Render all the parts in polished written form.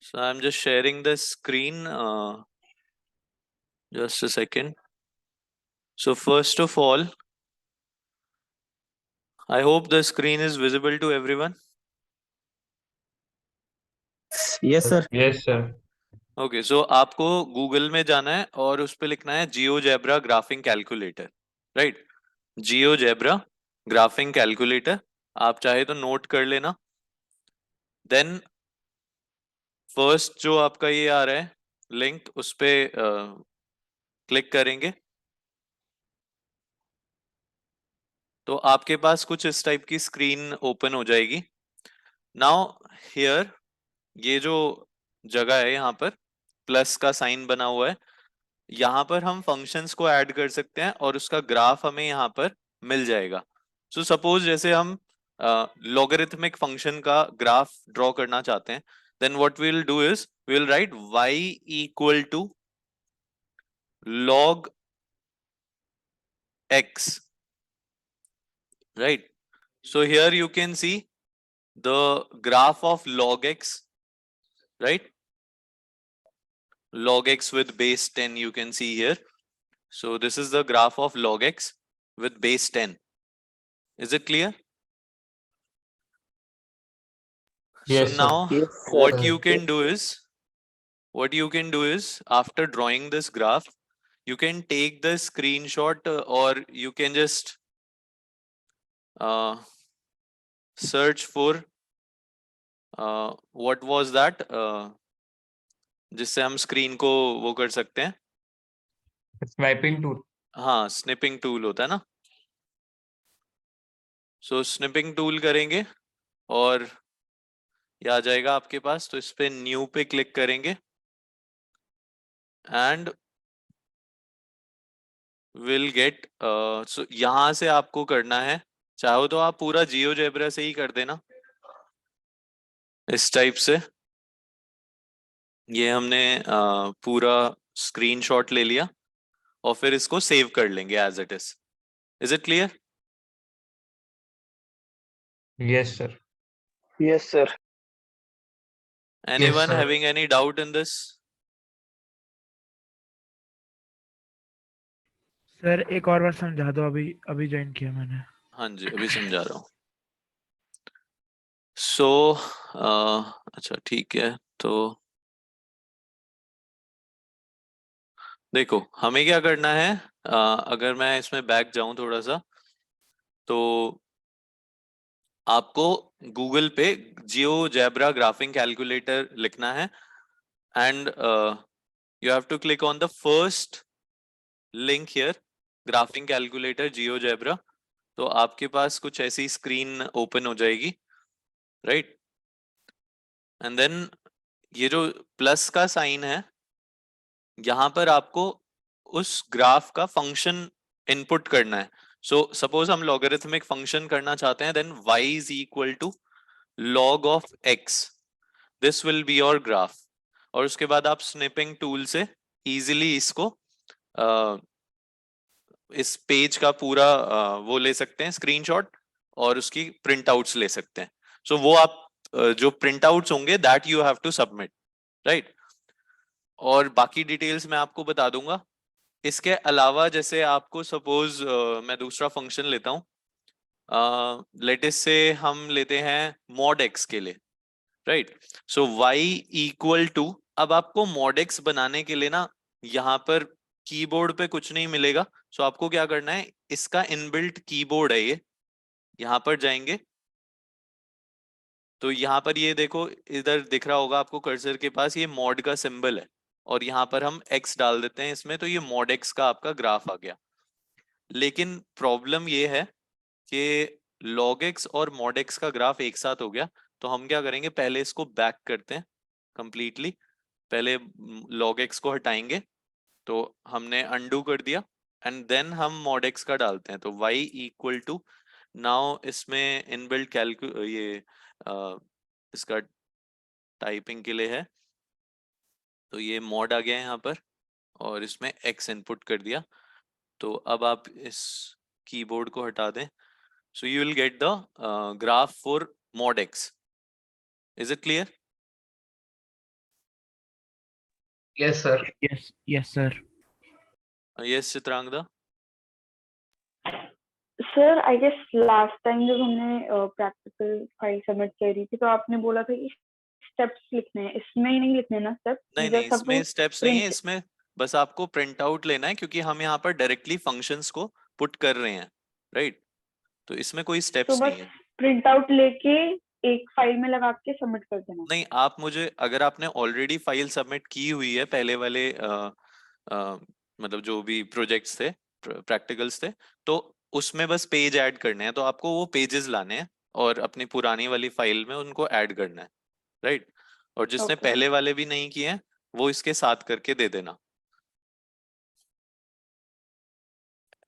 So I'm just sharing the screen. Just a second. So first of all, I hope the screen is visible to everyone. Yes, sir. Yes, sir. Okay so आपको Google में जाना है और उस पे लिखना है GeoGebra graphic calculator, right? GeoGebra graphic calculator, आप चाहे तो नोट कर लेना। देन फर्स्ट जो आपका ये आ रहा है लिंक, उस पे क्लिक करेंगे तो आपके पास कुछ इस टाइप की स्क्रीन ओपन हो जाएगी। नाउ हियर, ये जो जगह है यहाँ पर प्लस का साइन बना हुआ है, यहाँ पर हम फंक्शंस को ऐड कर सकते हैं और उसका ग्राफ हमें यहाँ पर मिल जाएगा। सो सपोज जैसे हम लॉगरिथमिक फंक्शन का ग्राफ ड्रॉ करना चाहते हैं, then what we will do is we will write y equal to log x, right? So here you can see the graph of log x, right? Log x with base 10 you can see here. So this is the graph of log x with base 10. Is it clear? Yes, So sir. now Yes, what sir. you can do is, after drawing this graph, you can take the screenshot or you can just search for what was that, जिससे हम screen को वो कर सकते हैं। Swiping tool. हाँ, snipping tool होता है ना। सो स्निपिंग टूल करेंगे और ये आ जाएगा आपके पास, तो इस पे न्यू पे क्लिक करेंगे एंड विल गेट। सो यहाँ से आपको करना है, चाहो तो आप पूरा जियोजेब्रा से ही कर देना इस टाइप से। ये हमने पूरा स्क्रीनशॉट ले लिया और फिर इसको सेव कर लेंगे as it is. Is it clear? Yes, sir. Yes, sir. Anyone sir. Having any doubt in this? Sir एक और बार समझा दो, अभी अभी ज्वाइन किया मैंने। हाँ जी, अभी समझा रहा हूँ। सो अच्छा ठीक है, तो देखो हमें क्या करना है। अगर मैं इसमें बैक जाऊं थोड़ा सा, तो आपको गूगल पे जियोजेब्रा ग्राफिंग कैलकुलेटर लिखना है and you have to click on the first link here, graphing calculator GeoGebra. तो आपके पास कुछ ऐसी स्क्रीन ओपन हो जाएगी, राइट? एंड देन ये जो प्लस का साइन है, यहाँ पर आपको उस ग्राफ का फंक्शन इनपुट करना है। सो सपोज हम लॉगरिथमिक फंक्शन करना चाहते हैं, then y is equal to log of x, this will be your graph. और उसके बाद आप स्निपिंग टूल से इजीली इसको इस पेज का पूरा वो ले सकते हैं स्क्रीनशॉट और उसकी प्रिंट आउट्स ले सकते हैं। सो वो आप जो प्रिंट आउट्स होंगे that you have to submit, right? और बाकी डिटेल्स मैं आपको बता दूंगा। इसके अलावा जैसे आपको सपोज मैं दूसरा फंक्शन लेता हूँ, लेटेस्ट से हम लेते हैं mod x के लिए, right? So y equal to, अब आपको mod x बनाने के लिए ना यहाँ पर कीबोर्ड पे कुछ नहीं मिलेगा। सो आपको क्या करना है, इसका इनबिल्ट कीबोर्ड है ये, यहाँ पर जाएंगे तो यहाँ पर ये देखो, इधर दिख रहा होगा आपको कर्सर के पास, ये mod का सिंबल है और यहाँ पर हम x डाल देते हैं इसमें, तो ये mod x का आपका ग्राफ आ गया। लेकिन प्रॉब्लम ये है कि log x और mod x का ग्राफ एक साथ हो गया। तो हम क्या करेंगे, पहले इसको बैक करते हैं कंप्लीटली। पहले log x को हटाएंगे, तो हमने अनडू कर दिया एंड देन हम mod x का डालते हैं। तो y इक्वल टू, नाउ इसमें इनबिल्ट कैलकु ये इसका टाइपिंग के लिए है, तो ये mod आ गया है यहाँ पर और इसमें x इनपुट कर दिया। तो अब आप इस कीबोर्ड को हटा दें, so you will get the graph for mod x. Is it clear? Yes, sir. yes sir. Yes Chitrangada. Sir I guess last time जब हमने प्रैक्टिकल फाइल सबमिट करी थी तो आपने बोला था कि स्टेप्स लिखने हैं, इसमें ही नहीं लिखने ना स्टेप्स? नहीं नहीं, इसमें स्टेप्स नहीं है, इसमें बस आपको प्रिंट आउट लेना है क्योंकि हम यहाँ पर डायरेक्टली फंक्शंस को पुट कर रहे हैं, राइट? तो इसमें कोई तो स्टेप्स बस नहीं है। प्रिंट आउट लेके एक फाइल में लगा के सबमिट कर देना। नहीं, आप मुझे, अगर आपने ऑलरेडी फाइल सबमिट की हुई है पहले वाले मतलब जो भी प्रोजेक्ट्स थे, प्रैक्टिकल्स थे, तो उसमें बस पेज ऐड करने हैं, तो आपको वो पेजेस लाने हैं और अपनी पुरानी वाली फाइल में उनको ऐड करना है, राइट? और जिसने Okay. पहले वाले भी नहीं किए हैं वो इसके साथ करके दे देना।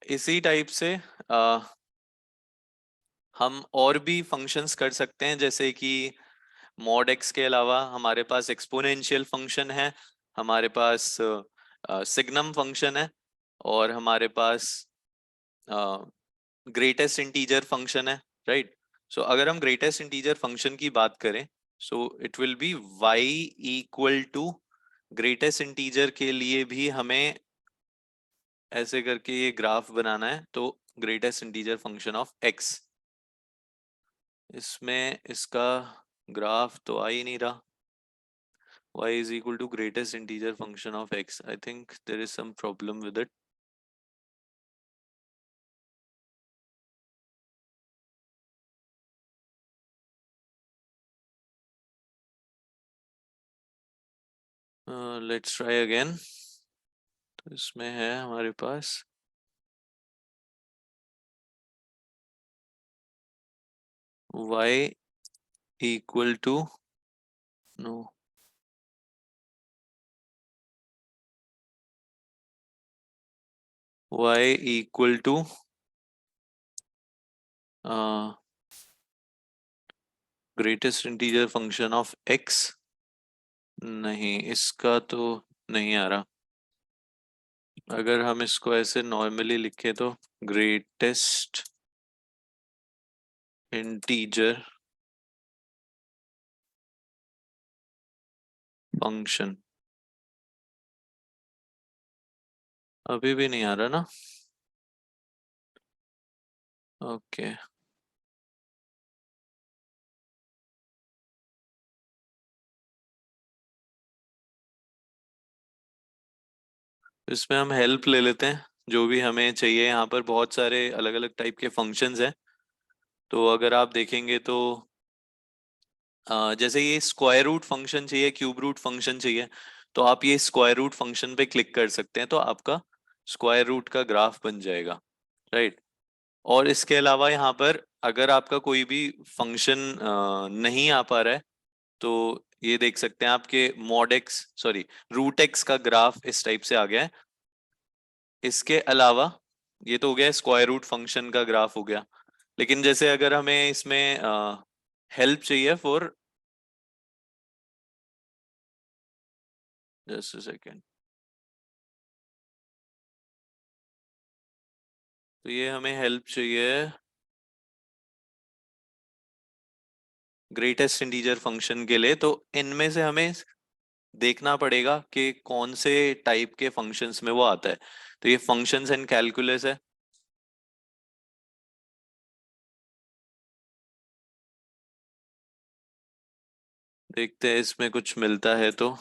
इसी टाइप से हम और भी फंक्शंस कर सकते हैं, जैसे कि mod x के अलावा हमारे पास एक्सपोनेंशियल फंक्शन है, हमारे पास सिग्नम फंक्शन है, और हमारे पास ग्रेटेस्ट इंटीजर फंक्शन है, राइट? सो अगर हम ग्रेटेस्ट इंटीजर फंक्शन की बात करें, so it will be y equal to, greatest integer के लिए भी हमें ऐसे करके ये ग्राफ बनाना है, तो greatest integer function of x, इसमें इसका ग्राफ तो आ ही नहीं रहा। y is equal to greatest integer function of x. I think there is some problem with it. Let's try again. तो इसमें है हमारे पास y equal to, no, y equal to greatest integer function of x, नहीं इसका तो नहीं आ रहा। अगर हम इसको ऐसे नॉर्मली लिखे तो ग्रेटेस्ट इंटीजर फंक्शन, अभी भी नहीं आ रहा ना? ओके, इसमें हम हेल्प ले लेते हैं जो भी हमें चाहिए। यहाँ पर बहुत सारे अलग अलग टाइप के फंक्शंस हैं, तो अगर आप देखेंगे तो जैसे ये स्क्वायर रूट फंक्शन चाहिए, क्यूब रूट फंक्शन चाहिए, तो आप ये स्क्वायर रूट फंक्शन पे क्लिक कर सकते हैं, तो आपका स्क्वायर रूट का ग्राफ बन जाएगा, राइट? और इसके अलावा यहाँ पर अगर आपका कोई भी फंक्शन नहीं आ पा रहा है, तो ये देख सकते हैं आपके mod x, sorry root x का ग्राफ इस टाइप से आ गया है। इसके अलावा ये तो हो गया स्क्वायर रूट फंक्शन का ग्राफ हो गया, लेकिन जैसे अगर हमें इसमें हेल्प चाहिए फॉर, जस्ट अ सेकेंड, तो ये हमें हेल्प चाहिए ग्रेटेस्ट इंटीजर फंक्शन के लिए, तो इनमें से हमें देखना पड़ेगा कि कौन से टाइप के फंक्शंस में वो आता है। तो ये फंक्शंस एंड कैलकुलस है, देखते हैं इसमें कुछ मिलता है तो।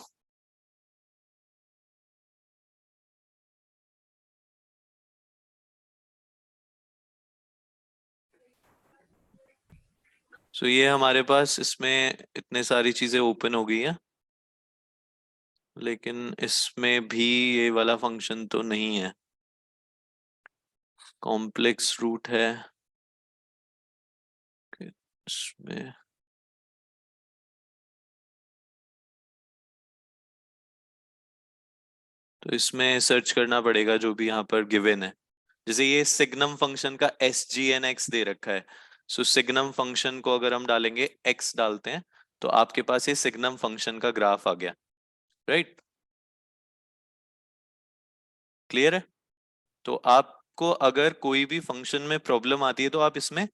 सो ये हमारे पास इसमें इतने सारी चीजें ओपन हो गई हैं, लेकिन इसमें भी ये वाला फंक्शन तो नहीं है, कॉम्प्लेक्स रूट है इसमें। तो इसमें सर्च करना पड़ेगा जो भी यहाँ पर गिवन है, जैसे ये सिग्नम फंक्शन का SGN(x) दे रखा है। सो सिग्नम फंक्शन को अगर हम डालेंगे, x डालते हैं, तो आपके पास ये सिग्नम फंक्शन का ग्राफ आ गया, राइट? क्लियर है? तो आपको अगर कोई भी फंक्शन में प्रॉब्लम आती है तो आप इसमें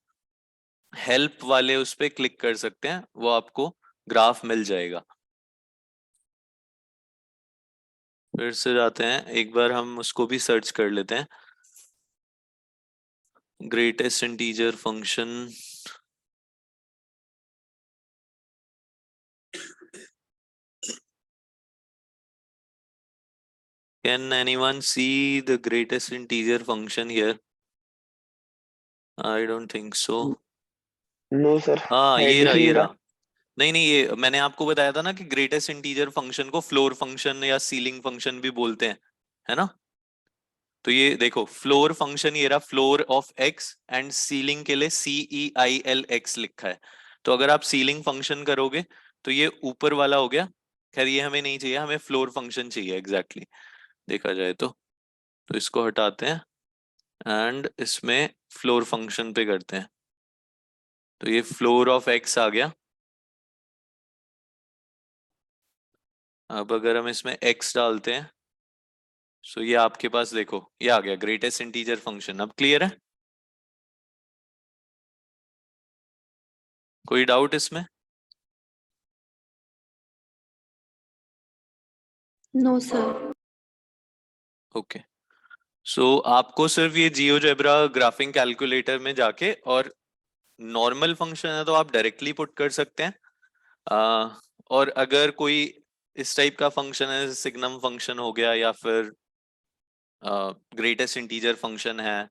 हेल्प वाले उस पर क्लिक कर सकते हैं, वो आपको ग्राफ मिल जाएगा। फिर से जाते हैं, एक बार हम उसको भी सर्च कर लेते हैं, greatest integer function. Can anyone see the greatest integer function here? I don't think so. No sir, हाँ, है ये दिख रहा, नहीं ये रहा। रहा। नहीं नहीं, ये मैंने आपको बताया था ना कि ग्रेटेस्ट इंटीजर फंक्शन को फ्लोर फंक्शन या सीलिंग फंक्शन भी बोलते हैं, है ना? तो ये देखो, फ्लोर फंक्शन ये रहा, floor of x, and ceiling के लिए CEILX लिखा है। तो अगर आप सीलिंग फंक्शन करोगे तो ये ऊपर वाला हो गया। खैर ये हमें नहीं चाहिए, हमें फ्लोर फंक्शन चाहिए एग्जैक्टली देखा जाए तो इसको हटाते हैं एंड इसमें फ्लोर फंक्शन पे करते हैं। तो ये फ्लोर ऑफ एक्स आ गया। अब अगर हम इसमें x डालते हैं, सो ये आपके पास देखो, ये आ गया ग्रेटेस्ट इंटीजर फंक्शन। अब क्लियर है? कोई डाउट इसमें? No sir. ओके, सो आपको सिर्फ ये जियोजेब्रा ग्राफिंग कैलकुलेटर में जाके, और नॉर्मल फंक्शन है तो आप डायरेक्टली पुट कर सकते हैं। और अगर कोई इस टाइप का फंक्शन है, सिग्नम फंक्शन हो गया या फिर ग्रेटेस्ट इंटीजर फंक्शन है,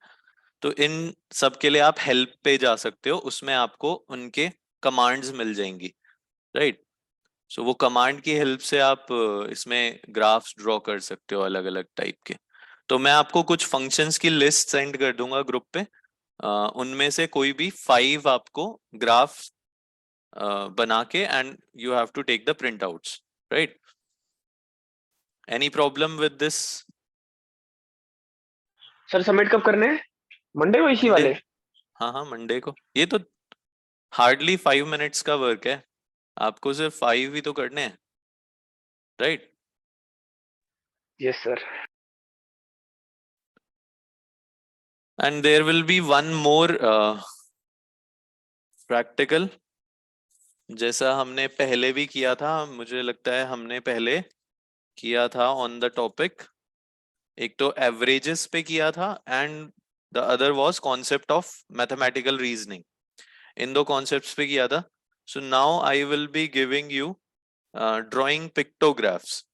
तो इन सब के लिए आप हेल्प पे जा सकते हो, उसमें आपको उनके कमांड्स मिल जाएंगी, राइट? सो वो कमांड की हेल्प से आप इसमें ग्राफ्स ड्रॉ कर सकते हो अलग अलग टाइप के। तो मैं आपको कुछ फंक्शंस की लिस्ट सेंड कर दूंगा ग्रुप पे, उनमें से कोई भी 5 आपको ग्राफ बना के, and you have to take the printouts, right? Any problem with this? Sir submit कब करने हैं? मंडे को इसी मंडे, वाले? हाँ हाँ मंडे को। ये तो हार्डली 5 मिनट्स का वर्क है, आपको सिर्फ 5 ही तो करने हैं, right? Yes sir. And there will be one more practical, जैसा हमने पहले भी किया था, मुझे लगता है हमने पहले किया था ऑन द टॉपिक, एक तो एवरेजेस पे किया था and the other was concept of mathematical reasoning. इन दो कॉन्सेप्ट्स पे किया था। So now I will be giving you drawing pictographs,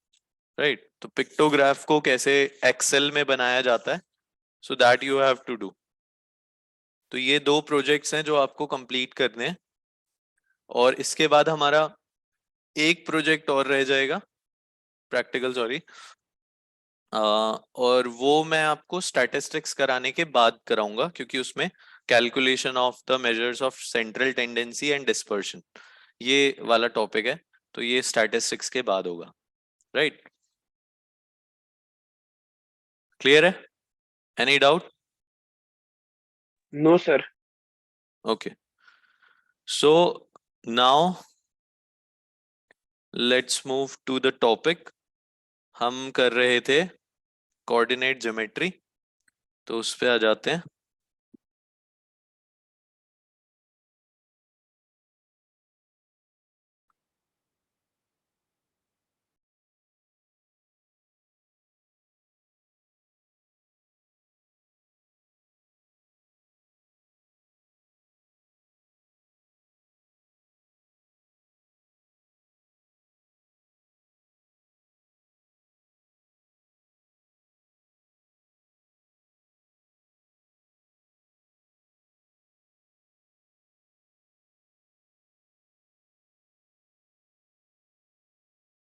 right? तो पिक्टोग्राफ को कैसे एक्सेल में बनाया जाता है, so that you have to do. तो ये 2 प्रोजेक्ट्स हैं जो आपको कंप्लीट करने हैं, और इसके बाद हमारा एक प्रोजेक्ट और रह जाएगा, प्रैक्टिकल सॉरी, और वो मैं आपको स्टैटिस्टिक्स कराने के बाद कराऊंगा, क्योंकि उसमें calculation of the measures of central tendency and dispersion ये वाला टॉपिक है, तो ये स्टैटिस्टिक्स के बाद होगा, राइट? क्लियर है? Any doubt? No sir. Okay, so now let's move to the topic. हम कर रहे थे कोऑर्डिनेट ज्योमेट्री, तो उस पे आ जाते हैं।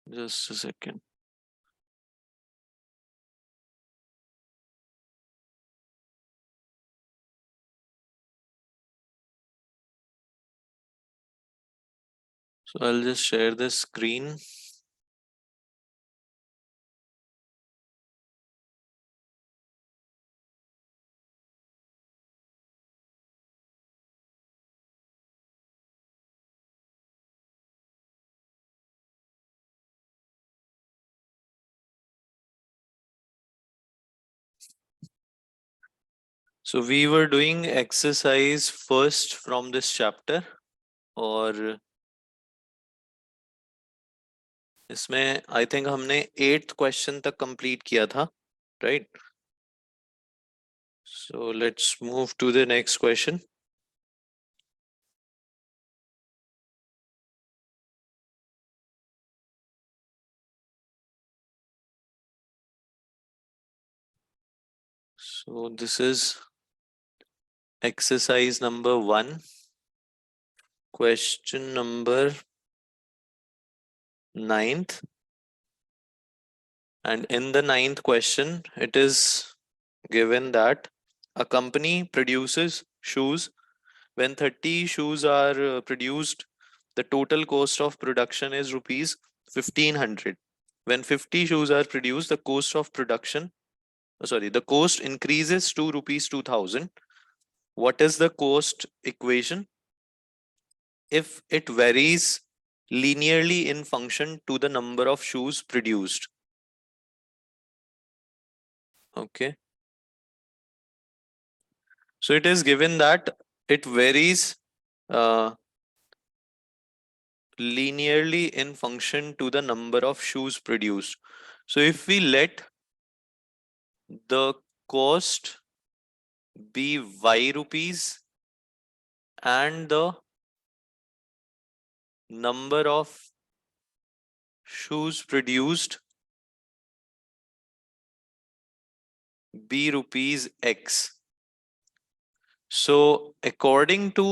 Just a second. So I'll just share the screen. So we were doing exercise first from this chapter, और इसमें आई थिंक हमने 8th क्वेश्चन तक कंप्लीट किया था, right? So let's move to the next question. So this is exercise number 1, question number 9th. And in the 9th question, it is given that a company produces shoes. When 30 shoes are produced, the total cost of production is rupees 1500. When 50 shoes are produced, the cost of production, the cost increases to rupees 2000. What is the cost equation if it varies linearly in function to the number of shoes produced? Okay. So it is given that it varies linearly in function to the number of shoes produced. So if we let the cost be y rupees and the number of shoes produced be rupees x. So according to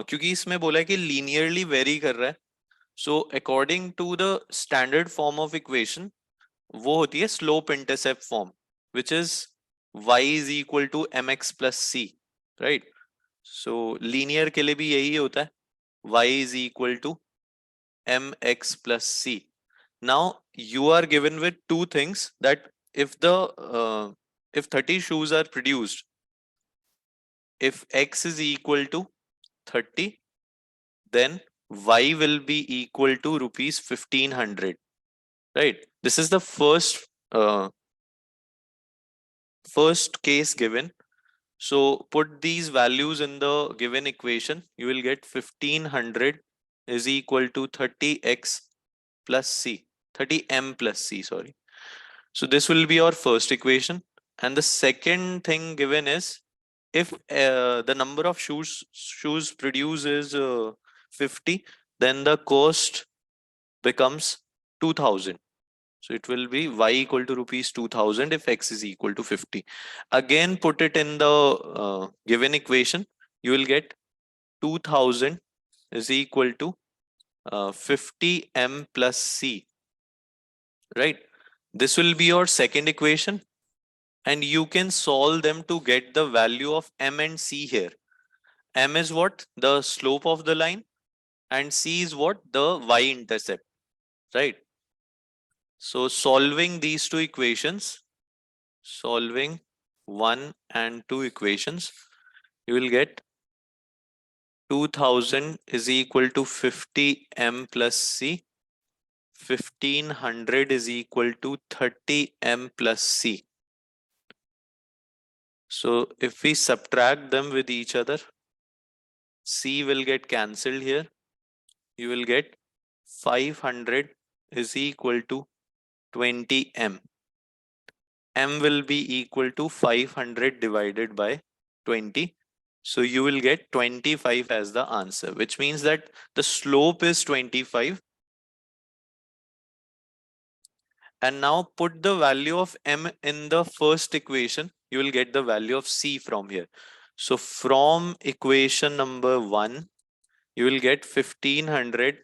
क्योंकि इसमें बोला है कि linearly vary कर रहा है, so according to the standard form of equation वो होती है slope intercept form, which is y is equal to mx plus c, right? So linear के लिए भी यही होता है, y is equal to mx plus c. Now you are given with two things, that if 30 shoes are produced, if x is equal to 30, then y will be equal to rupees 1500, right? This is the first case given. So put these values in the given equation. You will get 1500 is equal to 30x plus c, 30m plus c, sorry. So this will be our first equation. And the second thing given is, if the number of shoes produced is 50, then the cost becomes 2000. So it will be y equal to rupees 2000 if x is equal to 50. Again, put it in the given equation. You will get 2000 is equal to 50m plus c, right? This will be your second equation, and you can solve them to get the value of m and c here. M is what? The slope of the line, and c is what? The y-intercept, right? So solving these two equations, solving 1 and 2 equations, you will get 2000 is equal to 50m plus c, 1500 is equal to 30m plus c. So if we subtract them with each other, c will get cancelled here. You will get 500 is equal to 20m. M will be equal to 500 divided by 20. So you will get 25 as the answer, which means that the slope is 25. And now put the value of m in the first equation. You will get the value of c from here. So from equation number 1, you will get 1500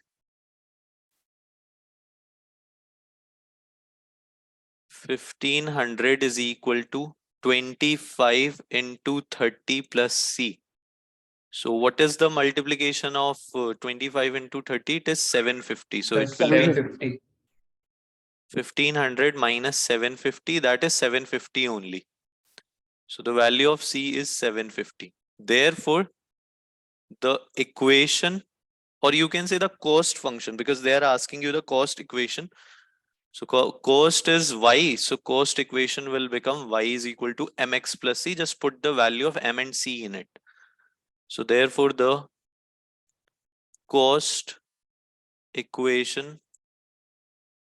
is equal to 25 into 30 plus c. So what is the multiplication of 25 into 30? It is 750. So it will be 750. 1500 minus 750. That is 750 only. So the value of c is 750. Therefore, the equation, or you can say the cost function, because they are asking you the cost equation. So cost is y. So cost equation will become y is equal to mx plus c. Just put the value of m and c in it. So therefore, the cost equation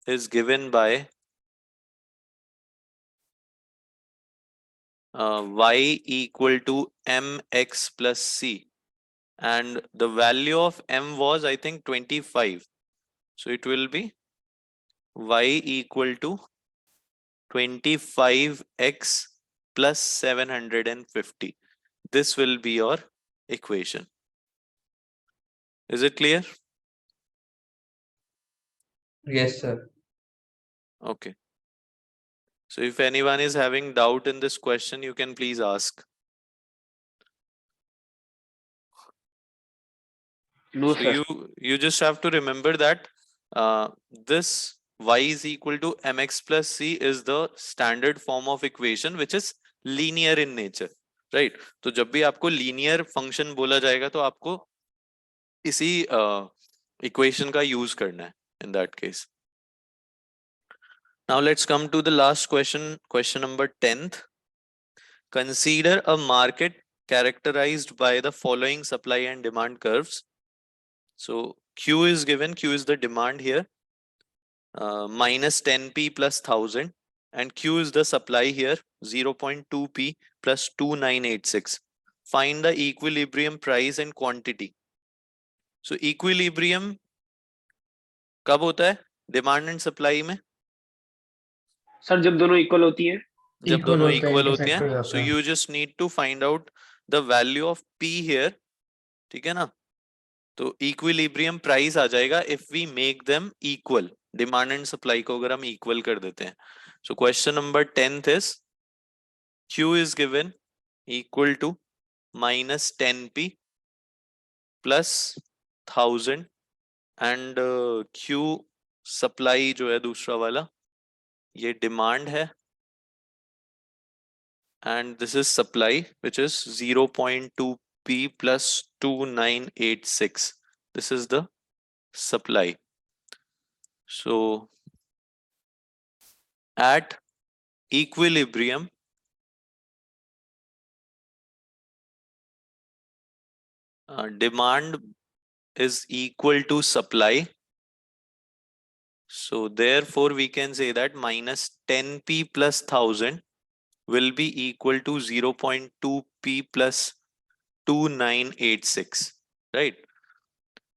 is given by y equal to mx plus c, and the value of m was I think 25, so it will be y equal to 25x plus 750. This will be your equation. Is it clear? Yes, sir. Okay. So if anyone is having doubt in this question, you can please ask. No, So sir. you just have to remember that this y is equal to mx plus c is the standard form of equation which is linear in nature, right? तो जब भी आपको linear function बोला जाएगा तो आपको इसी equation का use करना है in that case. Now let's come to the last question, question number 10th. Consider a market characterized by the following supply and demand curves. So Q is given, Q is the demand here, minus 10p plus 1000, and Q is the supply here, 0.2p plus 2986. Find the equilibrium price and quantity. So equilibrium कब होता है demand and supply में? Sir जब दोनों equal होती है. जब Equal दोनों होते हैं, इक्वल होते intersect हो हैं, जाते सो हैं। You just need to find out the value of P here, ठीक है ना? तो इक्विलिब्रियम प्राइस आ जाएगा if we make them equal, demand and supply को अगर हम इक्वल कर देते हैं. So question number 10th is Q is given equal to minus 10p plus 1000 and Q supply जो है दूसरा वाला ये डिमांड है and this is supply which is 0.2p plus 2986. This is the supply. So at equilibrium demand is equal to supply, so therefore we can say that minus 10p plus 1000 will be equal to 0.2p plus 2986, right?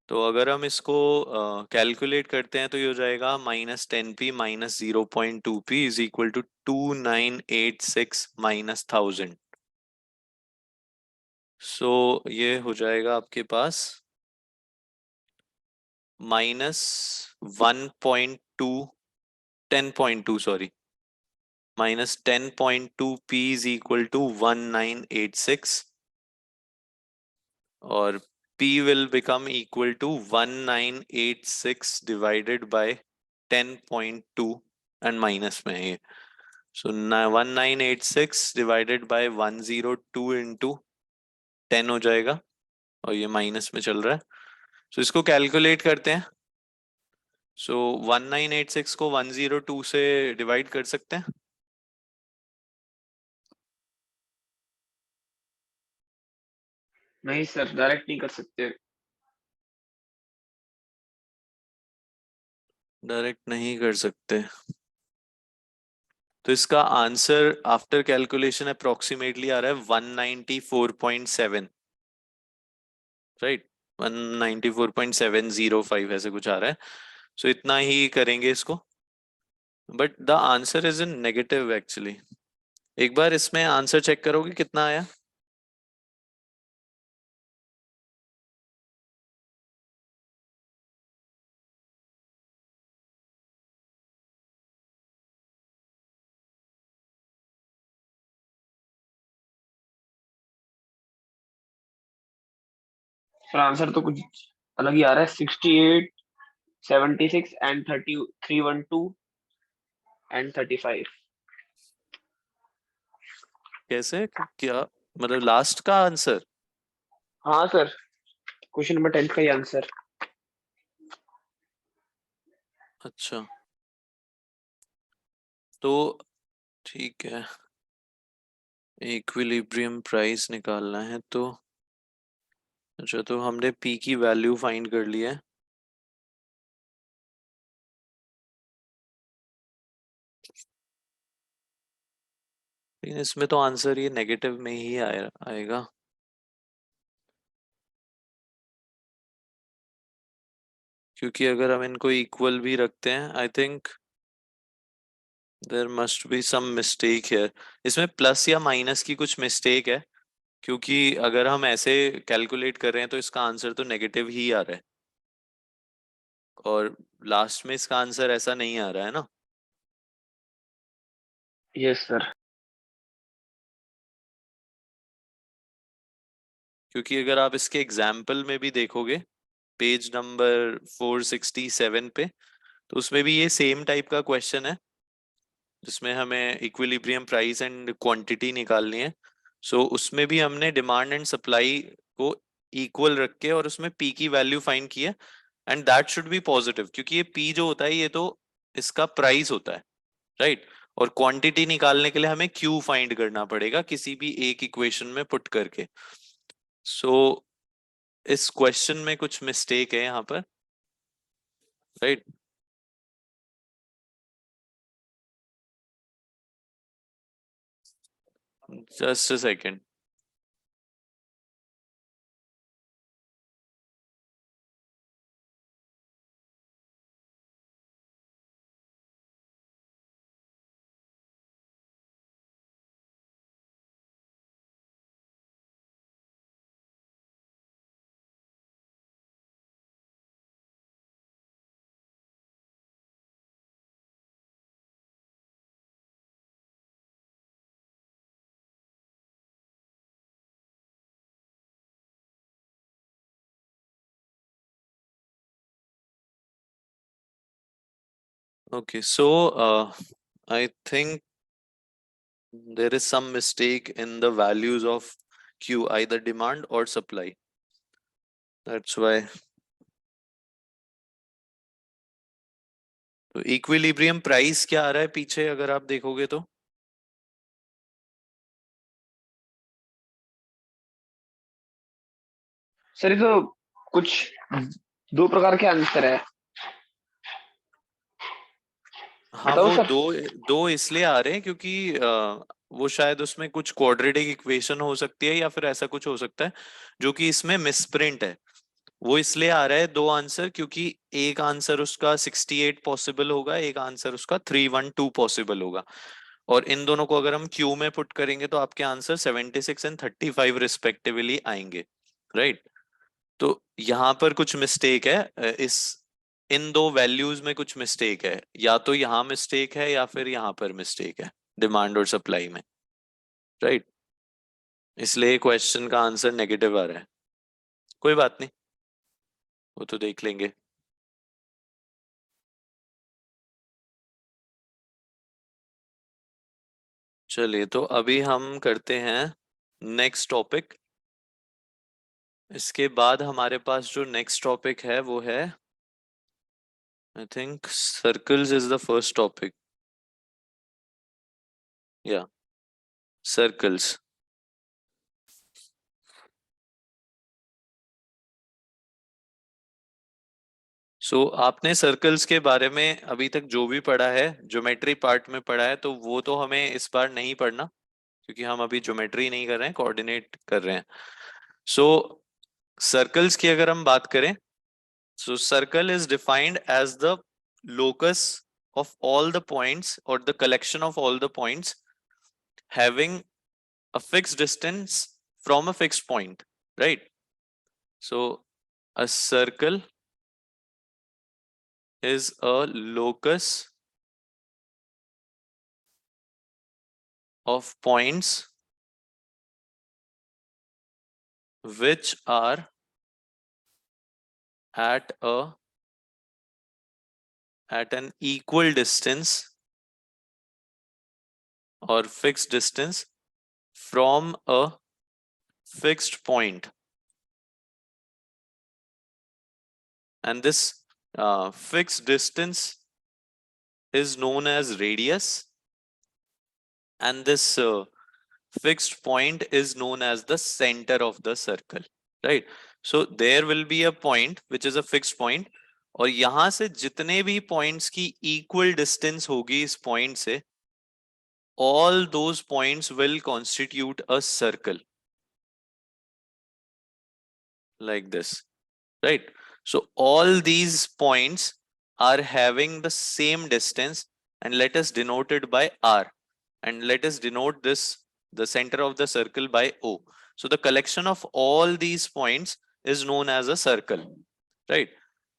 तो अगर हम इसको calculate करते हैं तो ये हो जाएगा minus 10p minus 0.2p is equal to 2986 minus 1000. So ये हो जाएगा आपके पास minus 1.2 10.2 sorry minus 10.2p is equal to 1986 और P will become equal to 1986 divided by 10.2 and minus में ये. So 1986 divided by 102 into 10 हो जाएगा और ये माइनस में चल रहा है. So इसको कैलकुलेट करते हैं. So 1986 को 102 से डिवाइड कर सकते हैं. नहीं सर, डायरेक्ट नहीं कर सकते. डायरेक्ट नहीं कर सकते. तो इसका आंसर आफ्टर कैलकुलेशन अप्रोक्सीमेटली आ रहा है 194.7, राइट? 194.705 ऐसे कुछ आ रहा है. सो इतना ही करेंगे इसको, but the answer is in negative actually. एक बार इसमें आंसर चेक करोगे कितना आया? सर आंसर तो कुछ अलग ही आ रहा है. 68, 76 एंड 312 एंड 35. कैसे क्या मतलब लास्ट का आंसर? हाँ सर, क्वेश्चन नंबर 10 का ही आंसर. अच्छा तो ठीक है, इक्विलिब्रियम प्राइस निकालना है तो अच्छा तो हमने P की वैल्यू फाइंड कर ली है. लेकिन इसमें तो आंसर ये नेगेटिव में ही आएगा। क्योंकि अगर हम इनको इक्वल भी रखते हैं, I think there must be some mistake है इसमें, प्लस या माइनस की कुछ मिस्टेक है, क्योंकि अगर हम ऐसे कैलकुलेट कर रहे हैं तो इसका आंसर तो नेगेटिव ही आ रहा है, और लास्ट में इसका आंसर ऐसा नहीं आ रहा है ना। Yes sir. क्योंकि अगर आप इसके एग्जाम्पल में भी देखोगे पेज नंबर 467 पे, तो उसमें भी ये सेम टाइप का क्वेश्चन है जिसमें हमें इक्विलिब्रियम प्राइस एंड क्वांटिटी निकालनी है। सो उसमें भी हमने डिमांड एंड सप्लाई को इक्वल रख के और उसमें पी की वैल्यू फाइंड की है, and that should be positive, क्योंकि ये पी जो होता है ये तो इसका प्राइस होता है, राइट। और क्वांटिटी निकालने के लिए हमें क्यू फाइंड करना पड़ेगा किसी भी एक इक्वेशन में पुट करके। सो इस क्वेश्चन में कुछ मिस्टेक है यहाँ पर, right. Just a second. Okay, so I think there is some mistake in the values of Q, either demand or supply. That's why. तो इक्विलिब्रियम प्राइस क्या आ रहा है पीछे अगर आप देखोगे तो? सर ये तो कुछ दो प्रकार के आंसर है। हाँ, बताओ वो सर। दो इसलिए आ रहे हैं क्योंकि वो शायद उसमें कुछ क्वाड्रेटिक इक्वेशन हो सकती है या फिर ऐसा कुछ हो सकता है जो कि इसमें मिसप्रिंट है। वो इसलिए आ रहा है दो आंसर, क्योंकि एक आंसर उसका 68 पॉसिबल होगा, एक आंसर उसका 312 पॉसिबल होगा, और इन दोनों को अगर हम क्यू में पुट करेंगे तो आपके आंसर 76 एंड 35 रिस्पेक्टिवली आएंगे, राइट। तो यहाँ पर कुछ मिस्टेक है, इस इन दो वैल्यूज में कुछ मिस्टेक है, या तो यहाँ मिस्टेक है या फिर यहाँ पर मिस्टेक है डिमांड और सप्लाई में, राइट। इसलिए क्वेश्चन का आंसर नेगेटिव आ रहा है। कोई बात नहीं, वो तो देख लेंगे। चलिए, तो अभी हम करते हैं नेक्स्ट टॉपिक। इसके बाद हमारे पास जो नेक्स्ट टॉपिक है वो है, I think circles is the first topic, या सर्कल्स। आपने सर्कल्स के बारे में अभी तक जो भी पढ़ा है, ज्योमेट्री पार्ट में पढ़ा है, तो वो तो हमें इस बार नहीं पढ़ना, क्योंकि हम अभी ज्योमेट्री नहीं कर रहे हैं, कोऑर्डिनेट कर रहे हैं। सर्कल्स की अगर हम बात करें, circle is defined as the locus of all the points or the collection of all the points having a fixed distance from a fixed point, right? So a circle is a locus of points which are at an equal distance or fixed distance from a fixed point, and this fixed distance is known as radius, and this fixed point is known as the center of the circle, right? So there will be a point which is a fixed point, और यहां से जितने भी points की equal distance होगी इस point से, all those points will constitute a circle like this, right? So all these points are having the same distance, and let us denote it by R, and let us denote this, the center of the circle, by O. So the collection of all these points is known as a circle, right?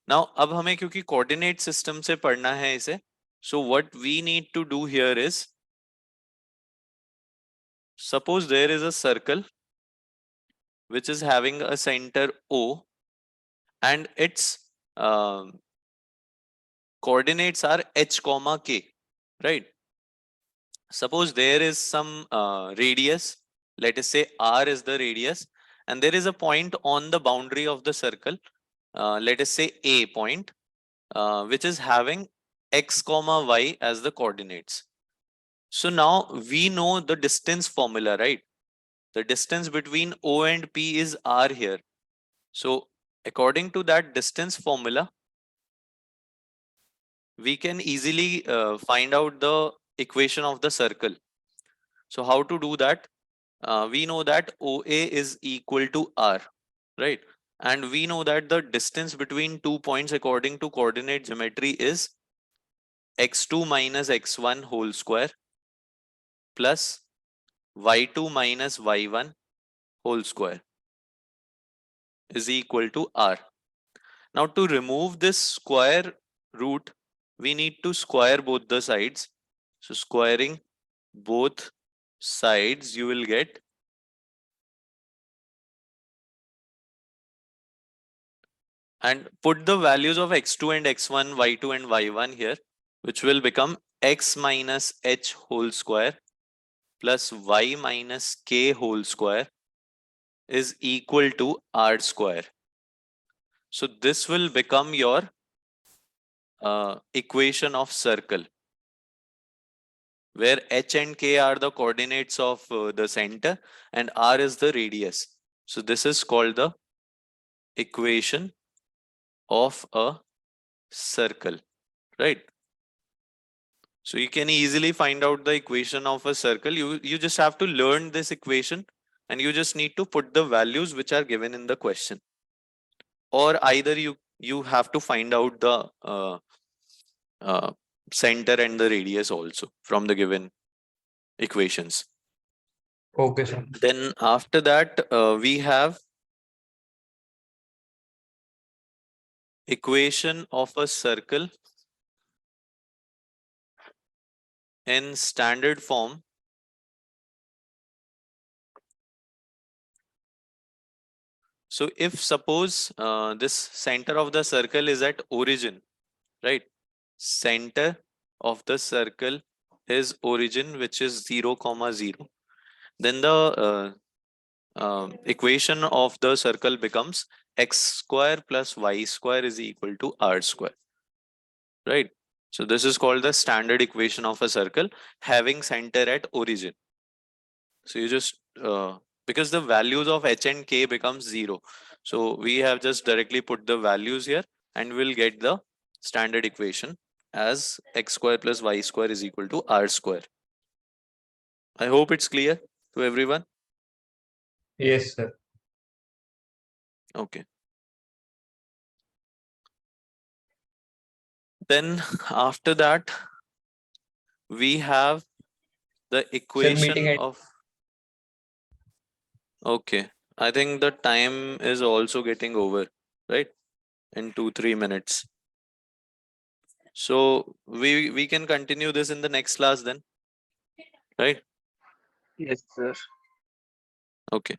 Now अब हमें क्योंकि coordinate system से पढ़ना है इसे, so what we need to do here is, suppose there is a circle which is having a center O and its coordinates are h comma k, right? Suppose there is some radius, let us say R is the radius, and there is a point on the boundary of the circle, let us say A point, which is having x comma y as the coordinates. So now we know the distance formula, right? The distance between O and P is R here. So according to that distance formula, we can easily find out the equation of the circle. So how to do that? We know that OA is equal to R, right? And we know that the distance between 2 points according to coordinate geometry is x2 minus x1 whole square plus y2 minus y1 whole square is equal to R. Now to remove this square root, we need to square both the sides. So squaring both sides, you will get and put the values of x2 and x1, y2 and y1 here, which will become x minus h whole square plus y minus k whole square is equal to R square. So this will become your equation of circle, where h and k are the coordinates of the center and R is the radius. So this is called the equation of a circle, right? So you can easily find out the equation of a circle. You just have to learn this equation and you just need to put the values which are given in the question. Or either you have to find out the center and the radius also from the given equations. Okay, sir. Then after that, we have equation of a circle in standard form. So if suppose this center of the circle is at origin, right? Center of the circle is origin, which is 0, 0. Then the equation of the circle becomes x square plus y square is equal to R square, right? So this is called the standard equation of a circle having center at origin. So you just because the values of h and k becomes 0, so we have just directly put the values here and we'll get the standard equation as x square plus y square is equal to R square. I hope it's clear to everyone. Yes, sir. Okay. Then after that, we have the equation meeting at- of. Okay, I think the time is also getting over, right? In 2-3 minutes. So we can continue this in the next class then, right? Yes, sir. Okay.